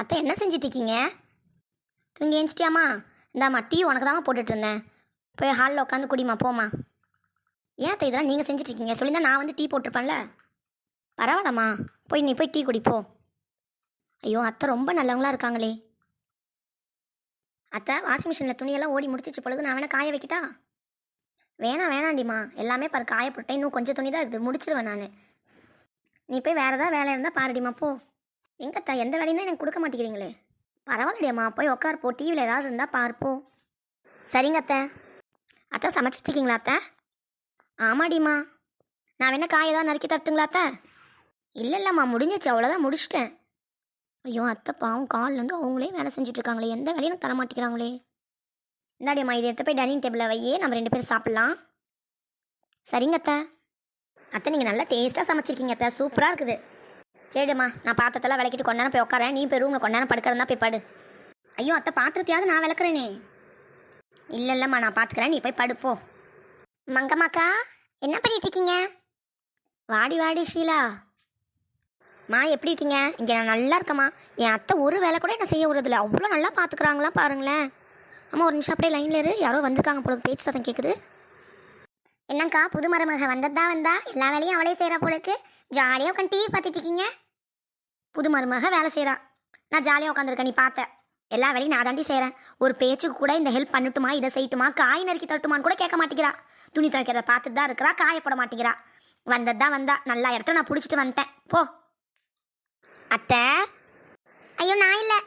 அத்தை என்ன செஞ்சிட்டு இருக்கீங்க? தூங்கி ஏஞ்சிட்டியாம்மா? இந்தாம்மா டீ உனக்கு தாம்மா போட்டுட்டு இருந்தேன். போய் ஹாலில் உட்காந்து குடிமா போமா. ஏன் அத்தை இதெல்லாம் நீங்கள் செஞ்சிட்ருக்கீங்க? சொல்லியிருந்தா நான் வந்து டீ போட்டிருப்பேன்ல. பரவாயில்லம்மா, போய் நீ போய் டீ குடிப்போ. ஐயோ அத்தை ரொம்ப நல்லவங்களா இருக்காங்களே. அத்தை வாஷிங் மிஷினில் துணியெல்லாம் ஓடி முடிச்சிச்சு பொழுது நான் வேணா காய வைக்கிட்டா? வேணாண்டிம்மா, எல்லாமே பாரு காய போட்டேன். இன்னும் கொஞ்சம் துணி தான் இருக்குது, முடிச்சிருவேன் நான். நீ போய் வேறு ஏதாவது வேலை இருந்தால் பாருடிம்மா போ. எங்கத்தா எந்த வேலையும் தான் எனக்கு கொடுக்க மாட்டேங்கிறீங்களே. பரவாயில்லையம்மா, போய் உட்கார் போ. டிவியில் ஏதாவது இருந்தால் பார்ப்போ. சரிங்க அத்தை. அத்தை சமைச்சிட்ருக்கீங்களா அத்தை? ஆமாடிம்மா. நான் வேணா காய் ஏதாவது நறுக்கி தட்டுங்களா அத்தை? இல்லைம்மா, முடிஞ்சிச்சு, அவ்வளோதான், முடிச்சிட்டேன். ஐயோ அத்தை பாவம், கால்லேருந்து அவங்களே வேலை செஞ்சுட்ருக்காங்களே, எந்த வேலையும் எனக்கு தர மாட்டேங்கிறாங்களே. இந்தாடியம்மா, இதை எடுத்து போய் டைனிங் டேபிளில் வையே, நம்ம 2 பேரும் சாப்பிட்லாம். சரிங்க அத்தை. அத்தை நீங்கள் நல்லா டேஸ்ட்டாக சமைச்சிருக்கீங்க அத்தை, சூப்பராக இருக்குது. சரிம்மா, நான் பாத்திரத்தெல்லாம் விளக்கிட்டு கொஞ்ச நேரம் போய் உட்காரேன். நீ போய் ரூமில் கொஞ்ச நேரம் படுக்கிறதா போய் படு. ஐயோ அத்தை, பாத்திரத்தையாவது நான் விளக்குறேனே. இல்லைம்மா, நான் பார்த்துக்கிறேன், நீ போய் படுப்போ. மங்கம்மாக்கா, என்ன பண்ணிட்டு இருக்கீங்க? வாடி ஷீலா. மா எப்படி இருக்கீங்க? இங்கே நான் நல்லா இருக்கம்மா. என் அத்தை ஒரு வேலை கூட என்ன செய்ய விடுறதில்ல, அவ்வளோ நல்லா பார்த்துக்குறாங்களா பாருங்களேன். அம்மா ஒரு நிமிஷம் அப்படியே லைனில் இரு, யாரோ வந்திருக்காங்க போல, பேச்சு சத்தம் கேட்குது. என்னக்கா, புது மருமக வந்ததான் வந்தா, எல்லா வேலையும் அவளே செய்கிறா போலுக்கு. ஜாலியாக உட்காந்து டிவி பார்த்துட்டு இருக்கீங்க. புது மருமக வேலை செய்கிறா, நான் ஜாலியாக உட்காந்துருக்கேன். நீ பார்த்த எல்லா வேலையும் நான் தாண்டி செய்கிறேன். ஒரு பேச்சுக்கு கூட இந்த ஹெல்ப் பண்ணட்டுமா, இதை செய்யட்டுமா, காய் நறுக்கி தட்டுமான்னு கூட கேட்க மாட்டேங்கிறா. துணி துவைக்கிறத பார்த்துட்டு தான் இருக்கிறா, காயப்பட மாட்டேங்கிறா. வந்ததான் வந்தா, நல்லா இடத்துல நான் பிடிச்சிட்டு வந்துட்டேன் போ. அத்தை. ஐயோ நான் இல்லை.